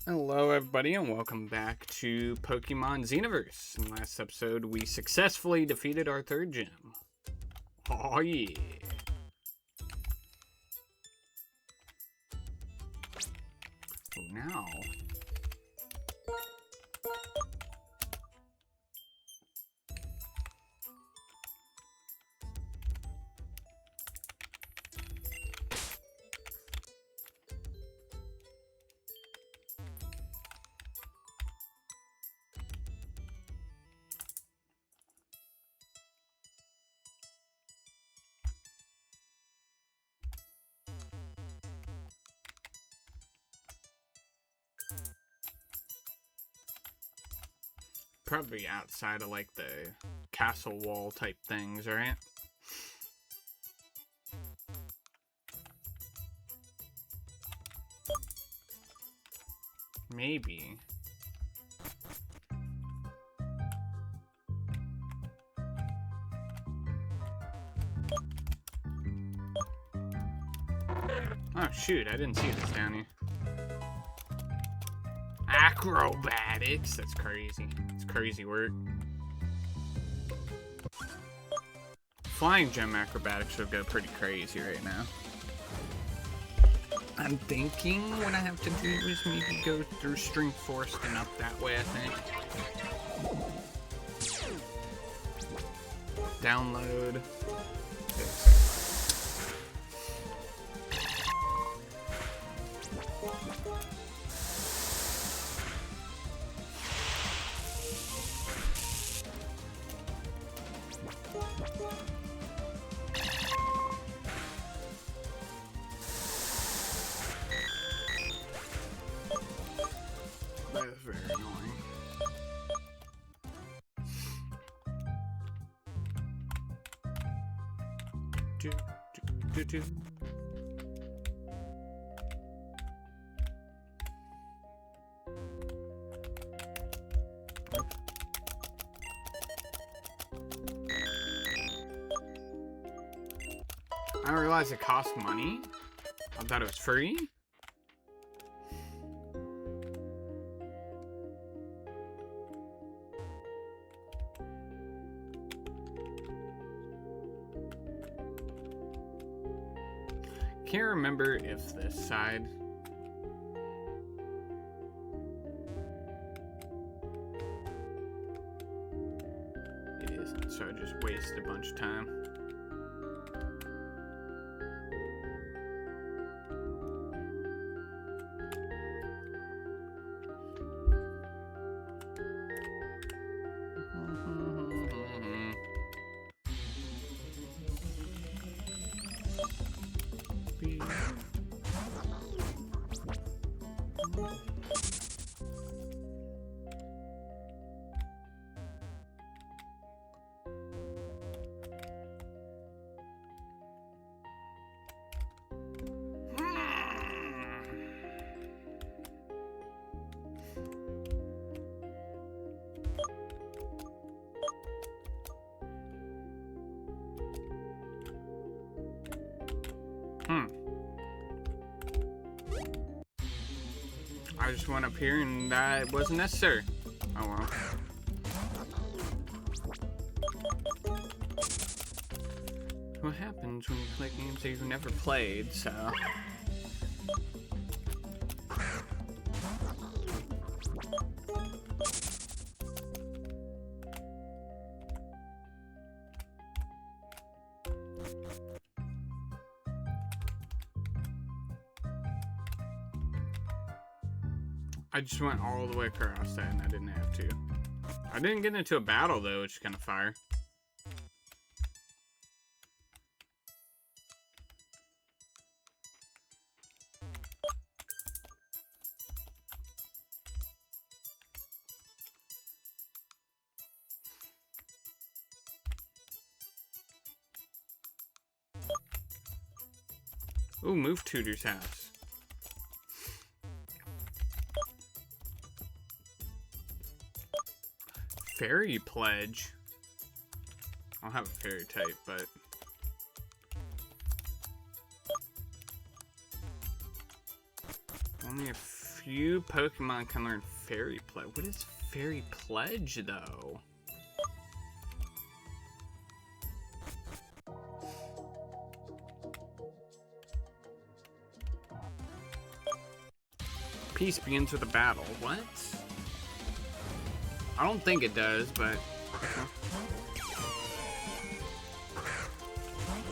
Hello everybody and welcome back to Pokemon Xenoverse. In the last episode we successfully defeated our third gym. Oh yeah. So now probably outside of like the castle wall type things, right? Maybe. Oh shoot, I didn't see this down here. Acrobatics? That's crazy. It's crazy work. Flying gem acrobatics would go pretty crazy right now. I'm thinking what I have to do is maybe go through String Forest and up that way, I think. Download. That is very annoying. Do, do, do, do. I didn't realize it cost money. I thought it was free. Can't remember if this side it isn't, so I just wasted a bunch of time. I just went up here and that wasn't necessary. Oh well. What happens when you play games that you've never played, so... I just went all the way across that and I didn't have to. I didn't get into a battle though, which is kind of fire. Ooh, move Tutor's house. Fairy pledge. I don't have a fairy type, but only a Few Pokemon can learn Fairy Pledge. What is Fairy Pledge, though? Peace begins with a battle. What? I don't think it does, but...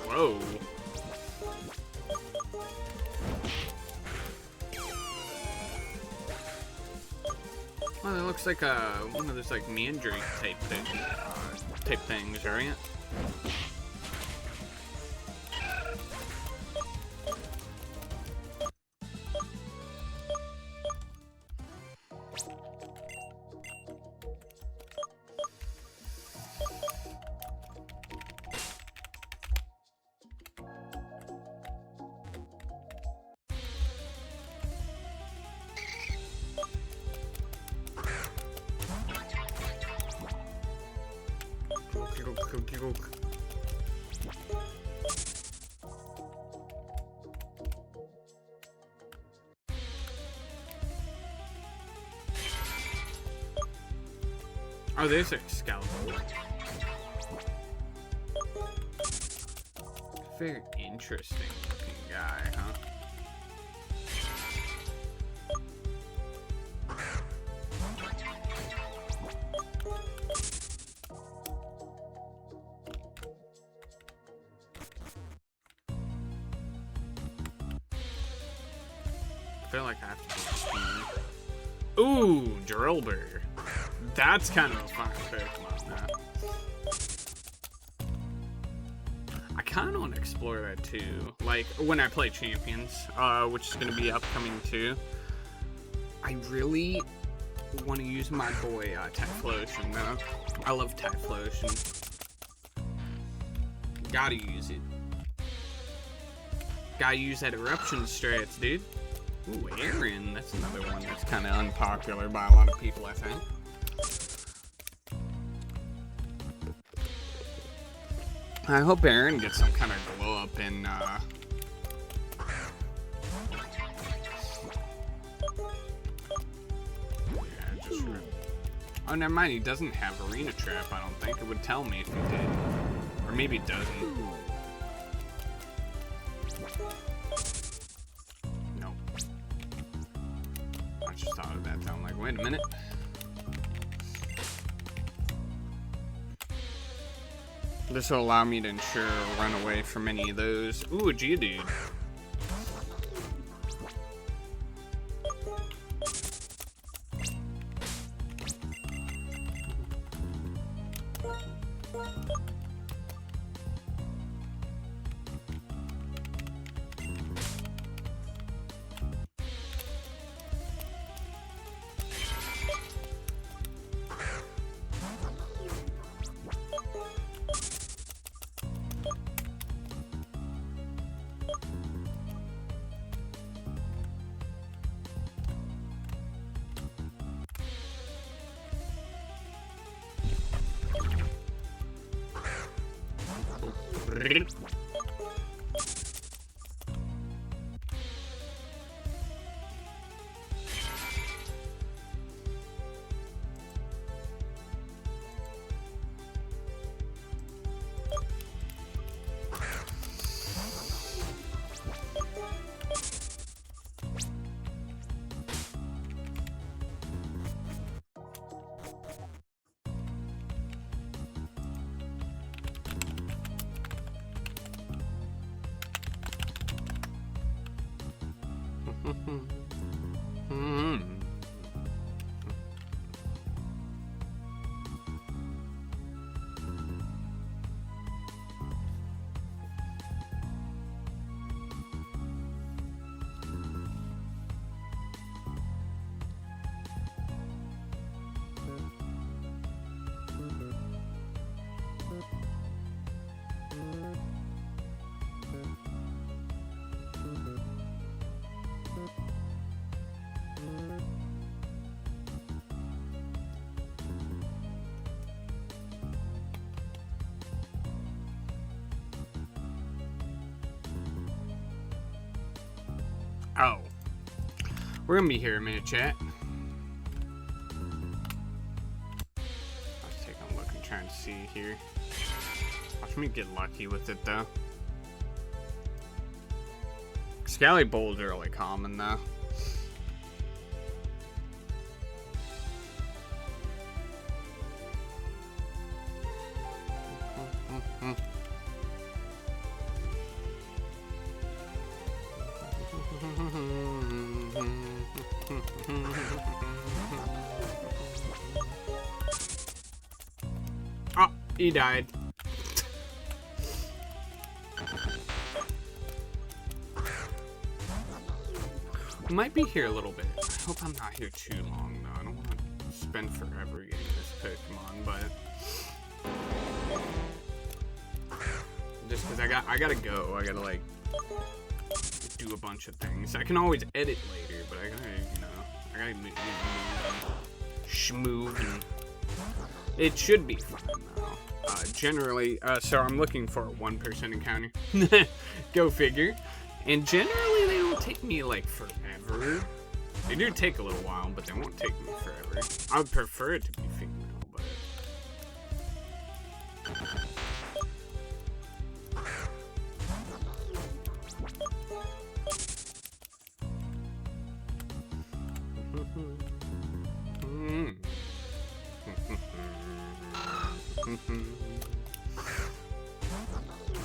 Whoa. Well, it looks like one of those like Mandrake type things, right? Oh, there's Excalibur. Very interesting looking guy, huh? I feel like I have to do speed. Ooh, Drillbur. That's kind of a fun Pokemon now. I kind of want to explore that too. Like, when I play Champions, which is going to be upcoming too. I really want to use my boy, Typhlosion, though. I love Typhlosion. Gotta use it. Gotta use that Eruption strats, dude. Ooh, Aaron. That's another one that's kind of unpopular by a lot of people, I think. I hope Aaron gets some kind of glow up in, Oh, never mind, he doesn't have Arena Trap, I don't think. It would tell me if he did. Or maybe it doesn't. Nope. I just thought of that, though. I'm like, wait a minute. This will allow me to ensure a run away from any of those. Ooh, a Geodude. We're gonna be here a minute, chat. Let's take a look and try and see here. Watch me get lucky with it though. Scally Bowl's really common though. Oh, he died. We might be here a little bit. I hope I'm not here too long though. I don't want to spend forever getting this Pokemon, but just because I gotta go. I gotta like do a bunch of things. I can always edit later, but I gotta schmoove and it should be fun though. Generally, so I'm looking for a 1% encounter. Go figure. And generally, they don't take me like forever. They do take a little while, but they won't take me forever. I would prefer it to be female, but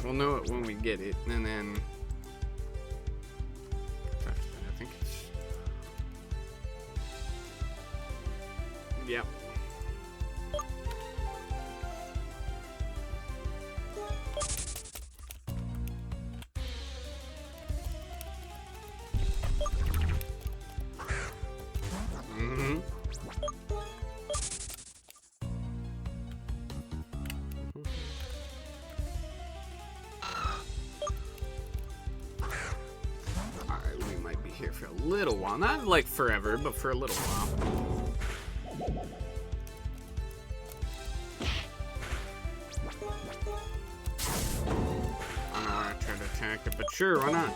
we'll know it when we get it, and then I think it's yep. Here for a little while, not like forever, but for a little while. I don't know why I tried to attack it, but sure, why not?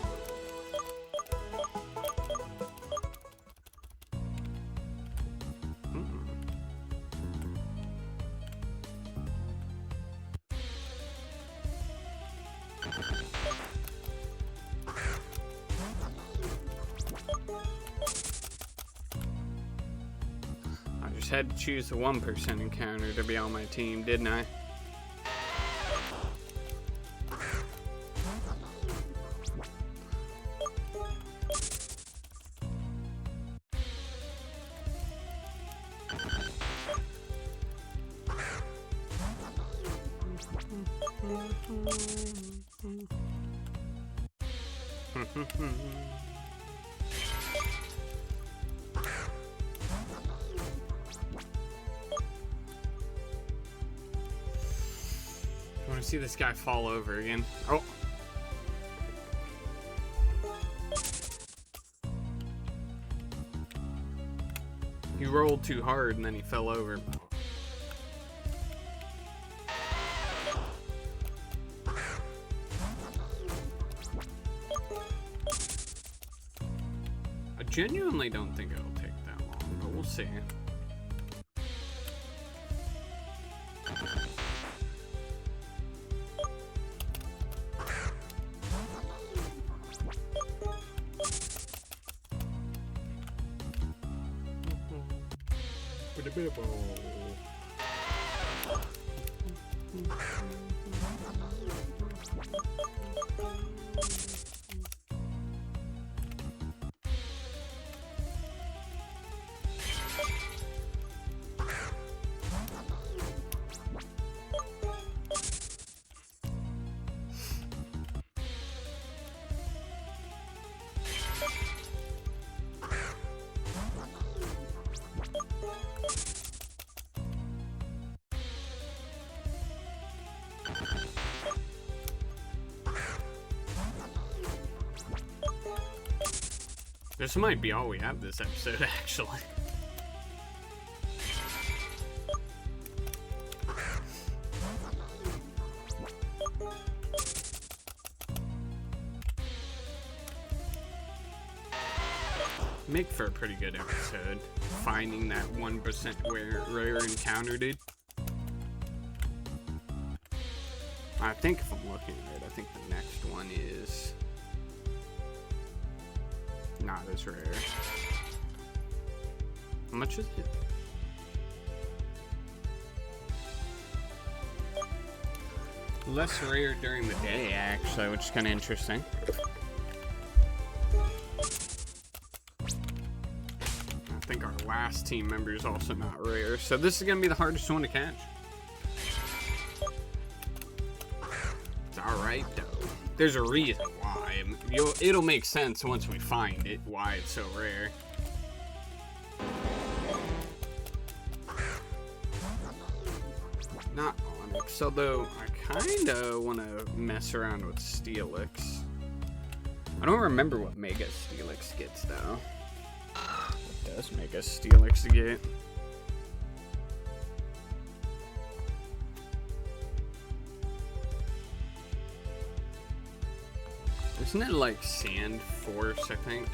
Had to choose the 1% encounter to be on my team, didn't I? I want to see this guy fall over again. Oh. He rolled too hard and then he fell over. I genuinely don't think it'll take that long, but we'll see. This might be all we have this episode, actually. make for a pretty good episode. Finding that 1% rare encounter, dude. I think if I'm looking right, I think the next one is not as rare. How much is it? Less rare during the day, actually, which is kind of interesting. I think our last team member is also not rare, so this is going to be the hardest one to catch. It's alright, though. There's a reason why. It'll make sense once we find it, why it's so rare. Not Onyx, although I kinda wanna mess around with Steelix. I don't remember what Mega Steelix gets though. What does Mega Steelix get? Isn't it like Sand Force, I think?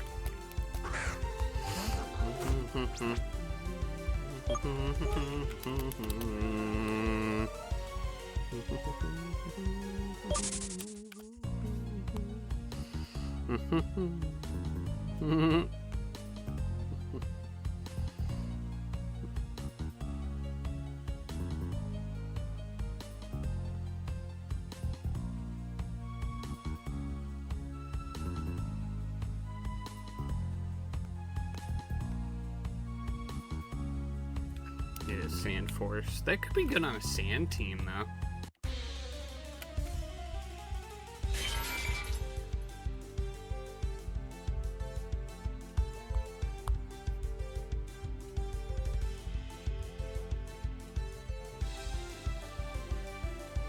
It is Sand Force. That could be good on a sand team, though.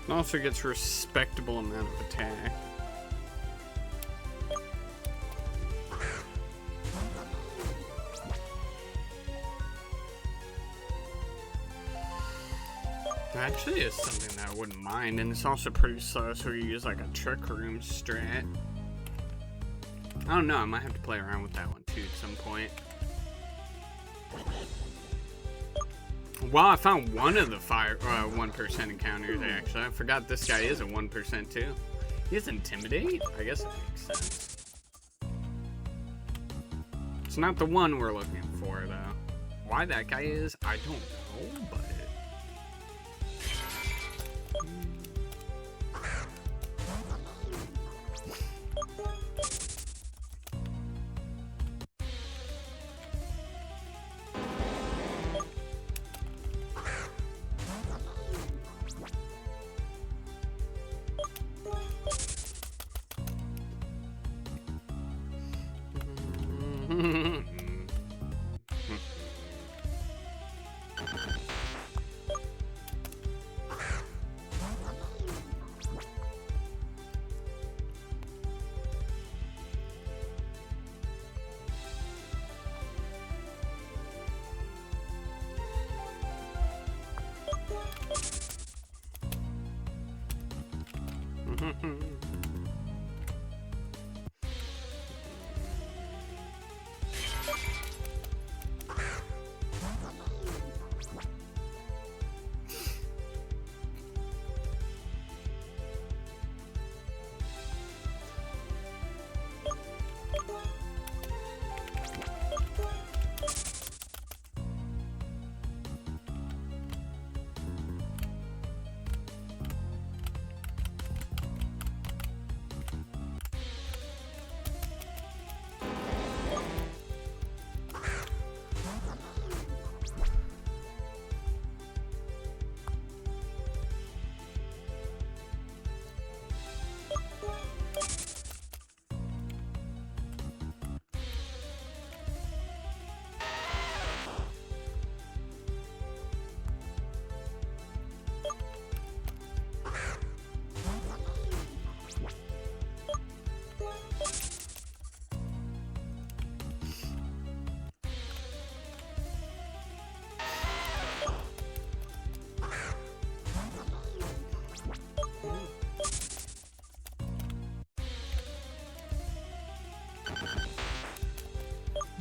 It also gets a respectable amount of attack. Actually is something that I wouldn't mind, and it's also pretty slow, so you use like a trick room strat. I don't know, I might have to play around with that one too at some point. Wow, I found one of the 1% encounters actually. I forgot this guy is a 1% too. He has Intimidate? I guess it makes sense. It's not the one we're looking for though. Why that guy is, I don't know, but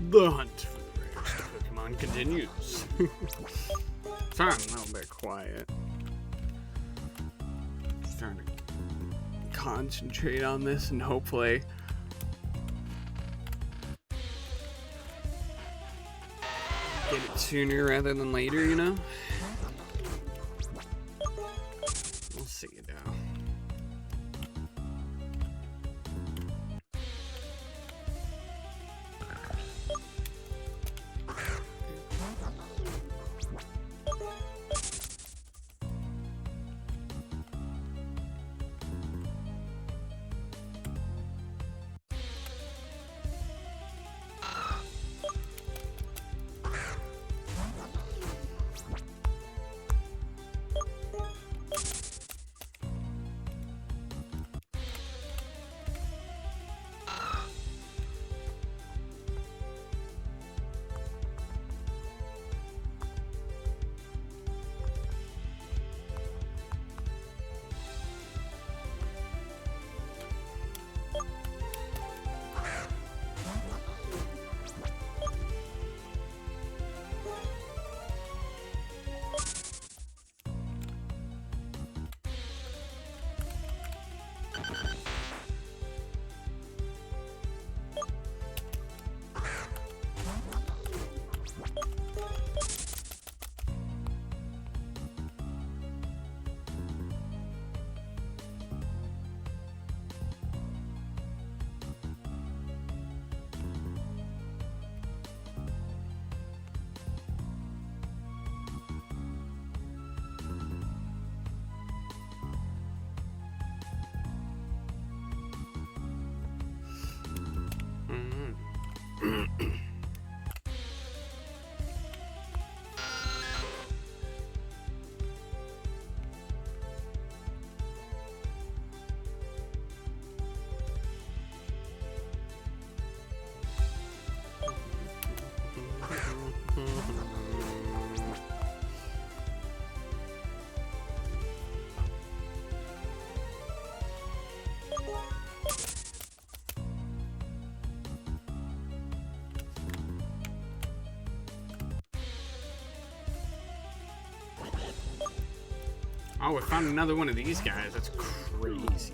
The hunt for the rarest Pokemon continues. Sorry, I'm a little bit quiet. Just trying to concentrate on this and hopefully get it sooner rather than later, you know? We'll see it now. Oh, we found another one of these guys. That's crazy.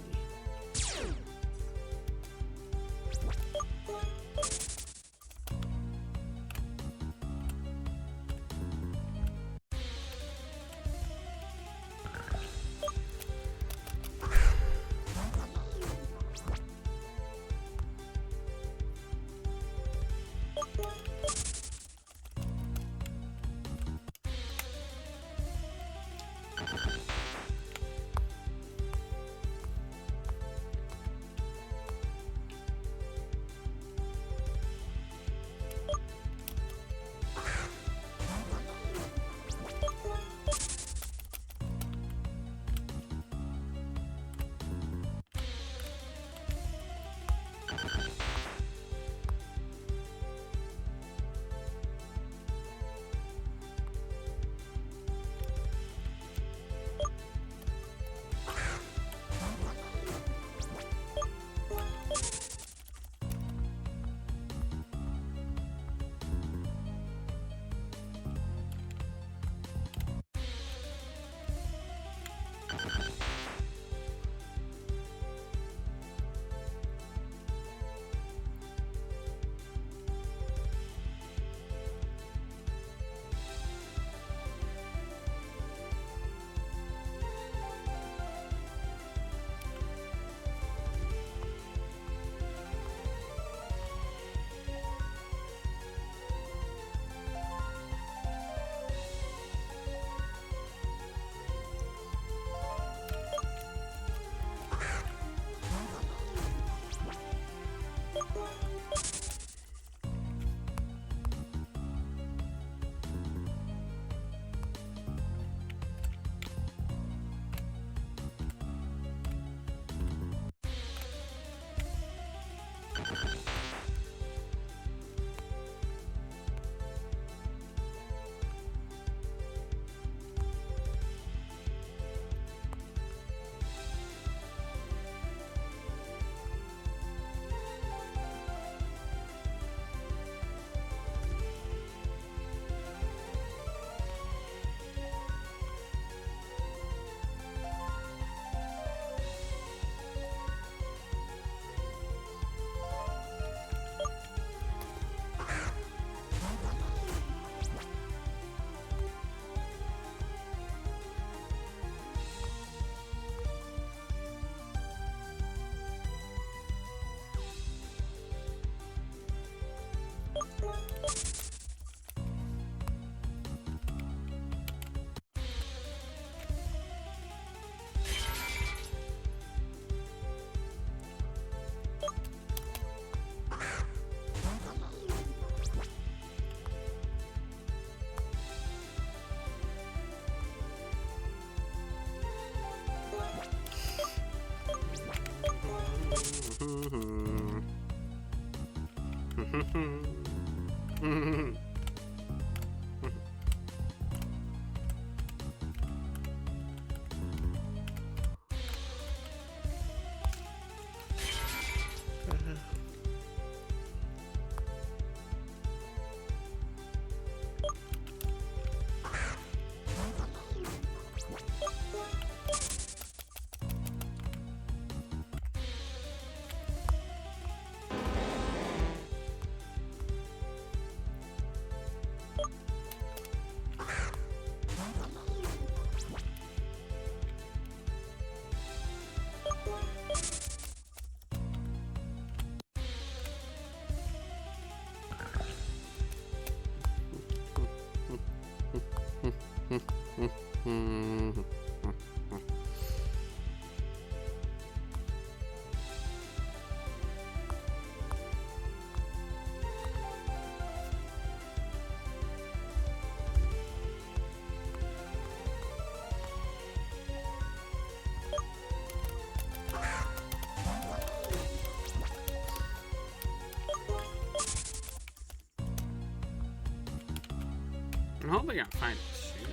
I'm hoping I find it soon.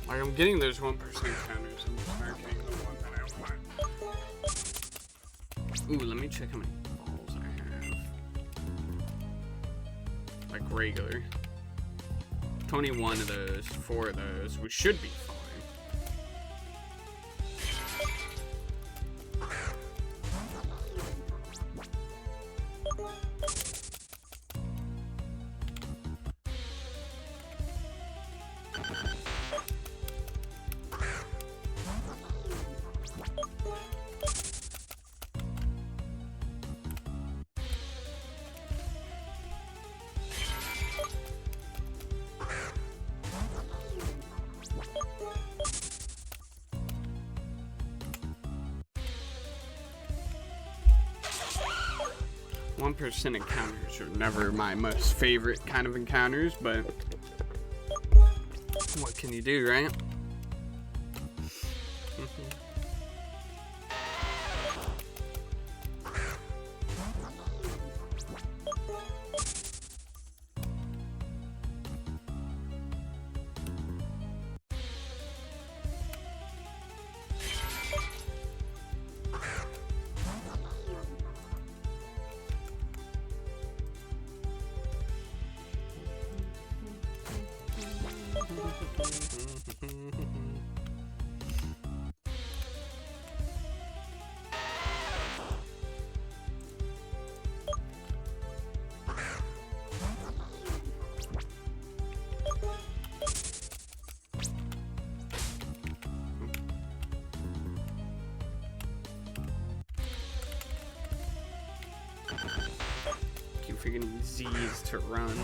Like, I'm getting those 1% counters and just not getting the one that I want. Ooh, let me check how many balls I have. Like, regular. 21 of those, 4 of those, which should be fine. Percent encounters are never my most favorite kind of encounters, but what can you do, right? Keep freaking Z's to run.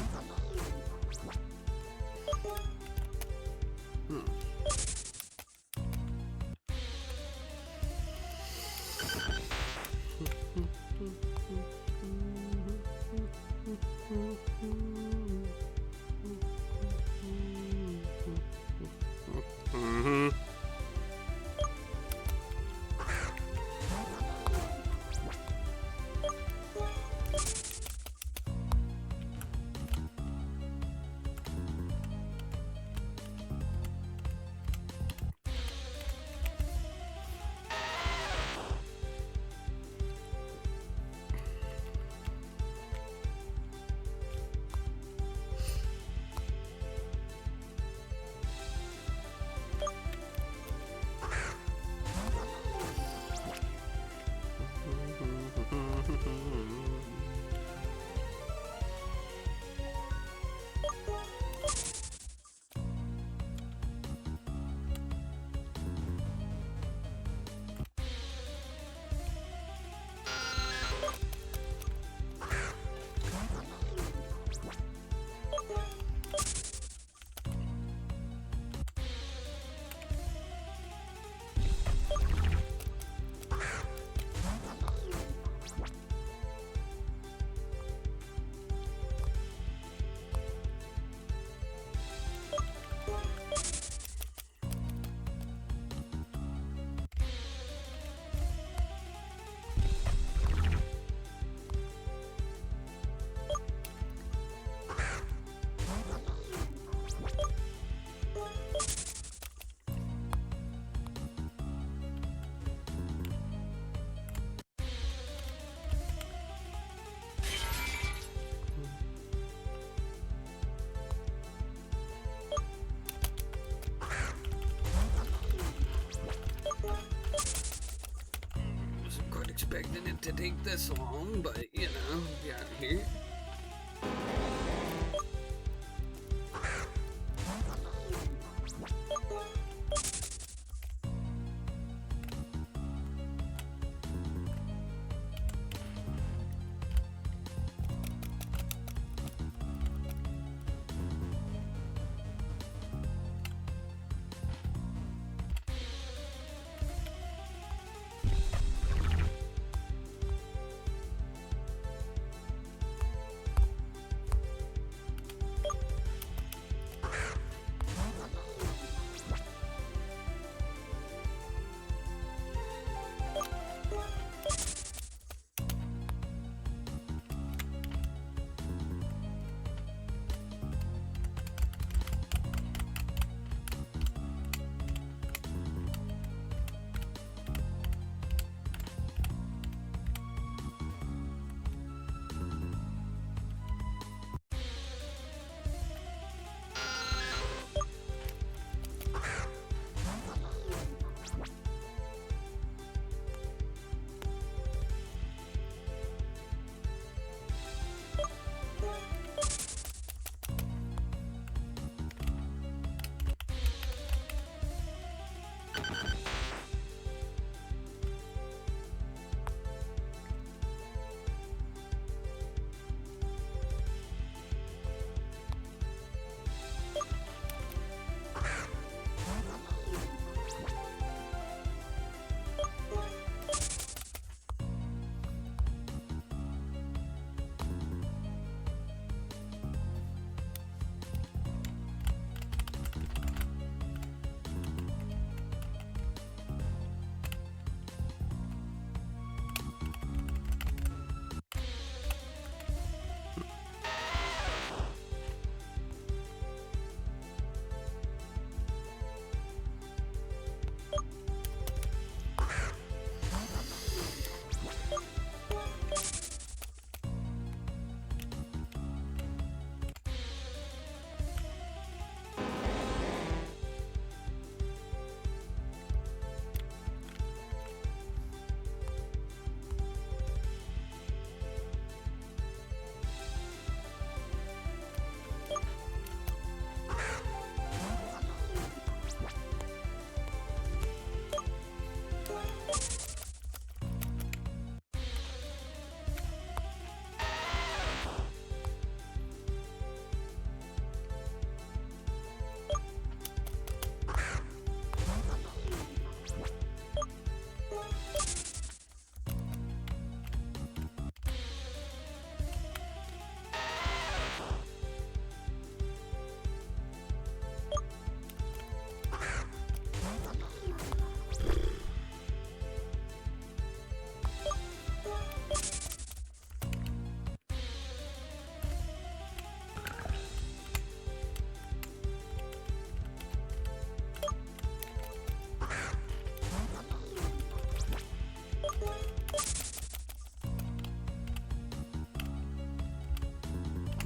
expecting it to take this long, but you know, got here.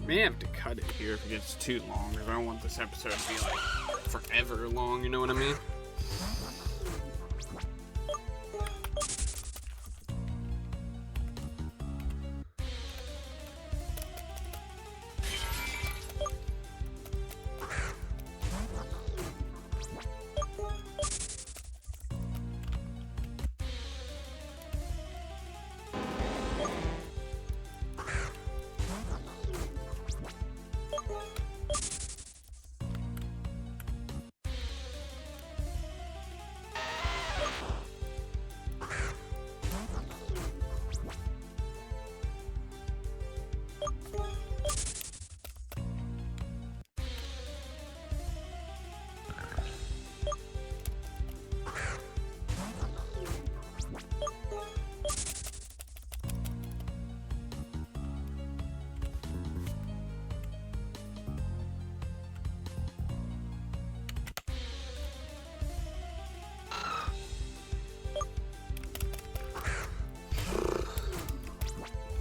May have to cut it here if it gets too long, because I don't want this episode to be like forever long, you know what I mean?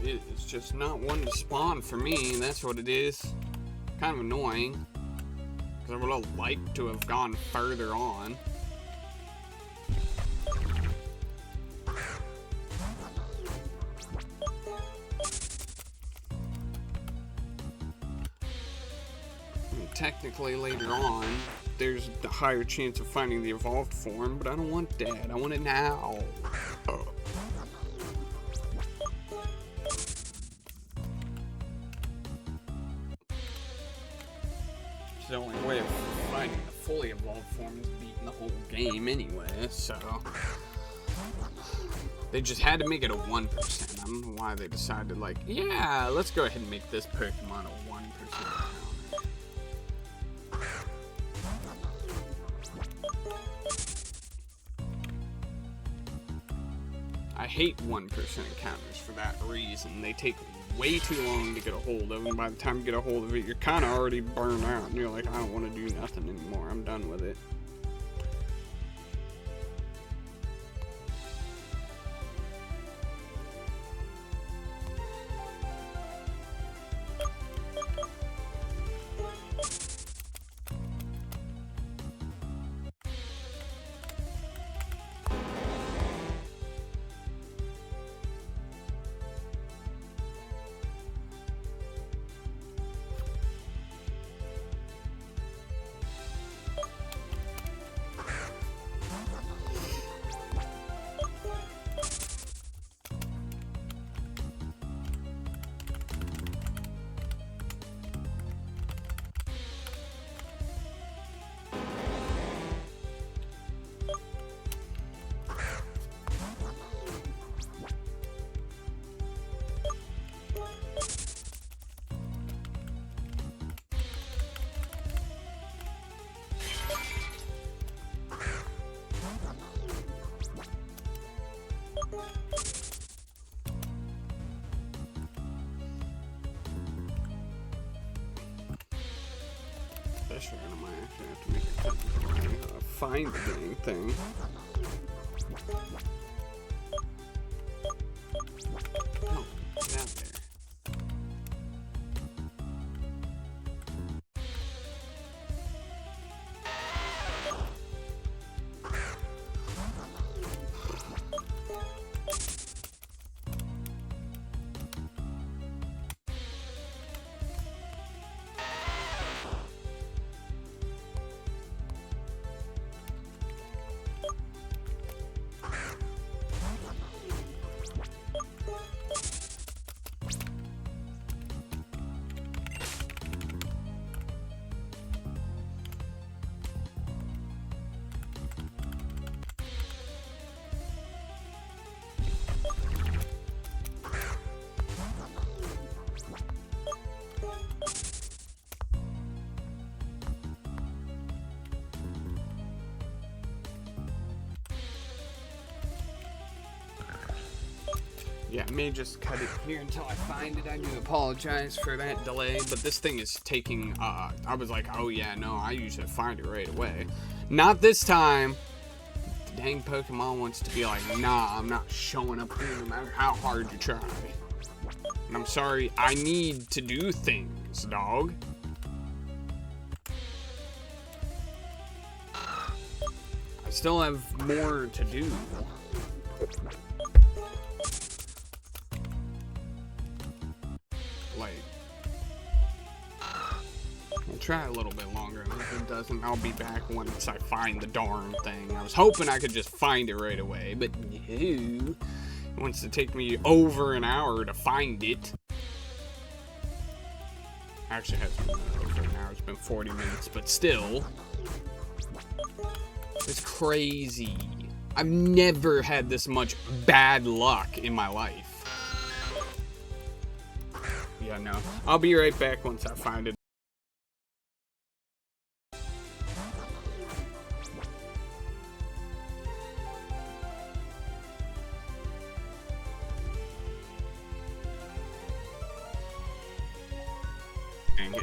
It's just not one to spawn for me, that's what it is. Kind of annoying, because I would have liked to have gone further on. technically later on, there's a higher chance of finding the evolved form, but I don't want that. I want it now. It's the only way of finding the fully evolved form is beating the whole game anyway, so... They just had to make it a 1%. I don't know why they decided, like, yeah, let's go ahead and make this Pokemon a 1% encounter. I hate 1% encounters for that reason. They take way too long to get a hold of, and by the time you get a hold of it, you're kind of already burned out, and you're like, I don't want to do nothing anymore. I'm done with it. Sure, I might actually have to make a technical find the dang thing. Oh, get out there. Yeah, I may just cut it here until I find it. I do apologize for that delay, but this thing is taking, I was like, oh yeah, no, I usually find it right away. Not this time. The dang Pokemon wants to be like, nah, I'm not showing up here no matter how hard you try. And I'm sorry, I need to do things, dog. I still have more to do. I'll try a little bit longer, and if it doesn't, I'll be back once I find the darn thing. I was hoping I could just find it right away, but no. It wants to take me over an hour to find it. Actually, it hasn't been over an hour. It's been 40 minutes, but still. It's crazy. I've never had this much bad luck in my life. Yeah, no. I'll be right back once I find it.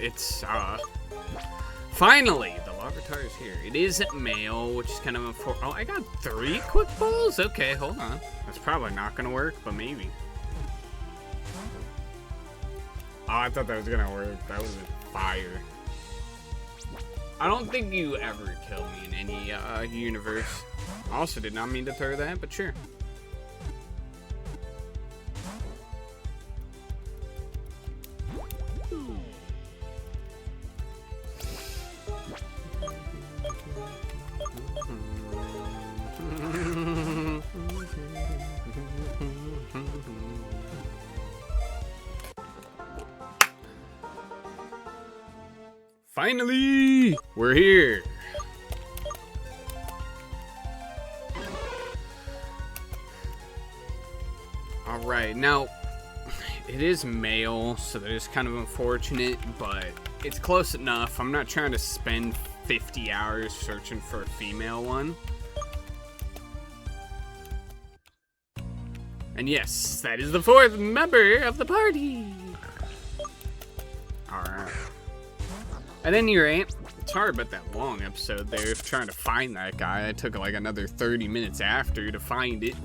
It's, finally, the Larvitar is here. It is male, which is kind of a oh, I got 3 quick balls? Okay, hold on. That's probably not gonna work, but maybe. Oh, I thought that was gonna work. That was fire. I don't think you ever kill me in any, universe. I also did not mean to throw that, but sure. Finally, we're here. All right, now it is male, so that is kind of unfortunate, but it's close enough. I'm not trying to spend 50 hours searching for a female one. And yes, that is the 4th member of the party. Alright. At any rate, sorry about that long episode there of trying to find that guy. I took like another 30 minutes after to find it.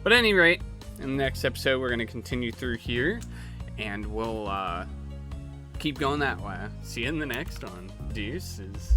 But at any rate, in the next episode, we're going to continue through here. And we'll keep going that way. See you in the next one. Deuces.